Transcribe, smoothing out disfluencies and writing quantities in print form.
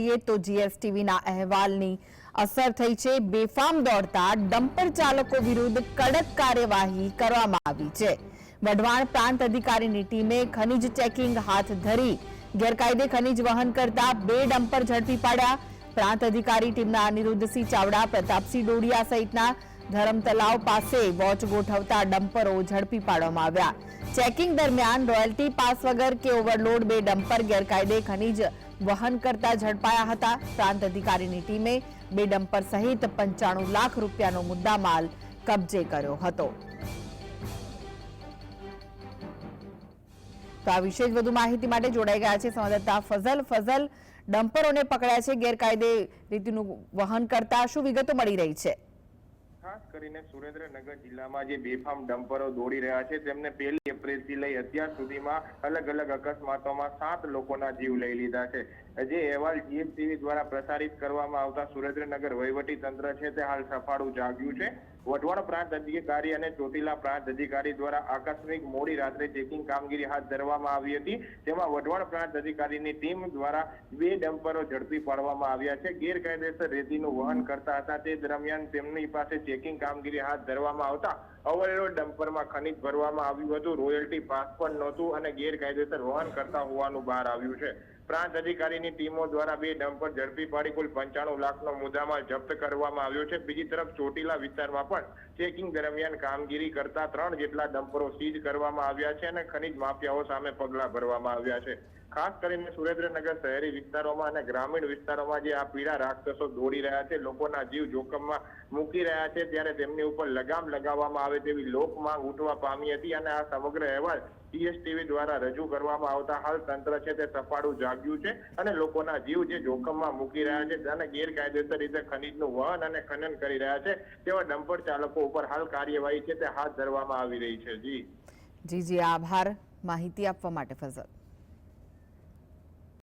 જોઈએ તો જીએસટીવીના અહેવાલની અસર થઈ છે। બેફામ દોડતા ડમ્પર ચાલકો વિરુદ્ધ કડક કાર્યવાહી કરવામાં આવી છે। વઢવાણ પ્રાંત અધિકારીની ટીમે ખનીજ ચેકિંગ હાથ ધરી ગેરકાયદે ખનીજ વહન કરતા 2 ડમ્પર ઝડપી પાડ્યા। પ્રાંત અધિકારી ટીમના અનિરુદ્ધસિંહ ચાવડા, પ્રતાપસિંહ ડોડિયા સહિતના ધરમતલાવ પાસે વોચ ગોઠવતા ડમ્પરો ઝડપી પાડવામાં આવ્યા। ચેકિંગ દરમિયાન રોયલ્ટી પાસ વગર કે ઓવરલોડ 2 ડમ્પર ગેરકાયદે ખનીજ વહન કરતા ઝડપાયા હતા। પ્રાંત અધિકારીની ટીમે 2 ડમ્પર સહિત 95 લાખ રૂપિયાનો મુદ્દામાલ કબજે કર્યો હતો। તો આ વિશે વધુ માહિતી માટે જોડાઈ ગયા છે સંવાદદાતા ફઝલ। ડમ્પરોને પકડ્યા છે ગેરકાયદે રીતનું વહન કરતા, શું વિગતો મળી રહી છે? ખાસ કરીને સુરેન્દ્રનગર જિલ્લામાં જે બેફામ ડમ્પરો દોડી રહ્યા છે તેમને 1 એપ્રિલથી લઈ અત્યાર સુધીમાં અલગ અલગ અકસ્માતોમાં 7 લોકોના જીવ લઈ લીધા છે। જે અહેવાલ જીએસટીવી દ્વારા પ્રસારિત કરવામાં આવતા સુરેન્દ્રનગર વહીવટી તંત્ર છે તે હાલ સફાળું જાગ્યું છે। વઢવાણ પ્રાંત અધિકારી અને ચોટીલા પ્રાંત અધિકારી દ્વારા આકસ્મિક મોડી રાત્રે ચેકિંગ કામગીરી હાથ ધરવામાં આવી હતી। તેમાં વઢવાણ પ્રાંત અધિકારીની ટીમ દ્વારા 2 ડમ્પરો ઝડપી પાડવામાં આવ્યા છે। ગેરકાયદેસર રેતીનું વહન કરતા હતા તે દરમિયાન તેમની પાસે ચેકિંગ કામગીરી હાથ ધરવામાં આવતા ઓવરલોડ ડમ્પરમાં ખનીજ ભરવામાં આવ્યું હતું, રોયલ્ટી પાસ પણ નહોતું અને ગેરકાયદેસર વહન કરતા હોવાનું બહાર આવ્યું છે। પ્રાંત અધિકારીની ટીમો દ્વારા 2 ડમ્પર ઝડપી પાડી કુલ 95 લાખનો મુદ્દામાલ જપ્ત કરવામાં આવ્યો છે। બીજી તરફ ચોટીલા વિસ્તારમાં પણ ચેકિંગ દરમિયાન કામગીરી કરતા 3 જેટલા ડમ્પરો સીઝ કરવામાં આવ્યા છે અને ખનીજ માફિયાઓ સામે પગલાં ભરવામાં આવ્યા છે। ખાસ કરીને સુરેન્દ્રનગર શહેરી વિસ્તારોમાં અને ગ્રામીણ વિસ્તારોમાં જે આ પીડા રાક્ષસો દોડી રહ્યા છે, લોકોના જીવ જોખમમાં મૂકી રહ્યા છે, ત્યારે તેમની ઉપર લગામ લગાવવામાં આવે તેવી લોક માંગ ઉઠવા પામી હતી અને આ સમગ્ર અહેવાલ જીએસટીવી દ્વારા રજૂ કરવામાં આવતા હાલ તંત્ર છે તે સફાળું જાગ્યું છે અને લોકોના જીવ જે જોખમમાં મૂકી રહ્યા છે અને ગેરકાયદેસર રીતે ખનીજનું વહન અને ખનન કરી રહ્યા છે તેવા ડમ્પર ચાલકો ઉપર હાલ કાર્યવાહી છે તે હાથ ધરવામાં આવી રહી છે। જી આભાર માહિતી આપવા માટે ફઝલ।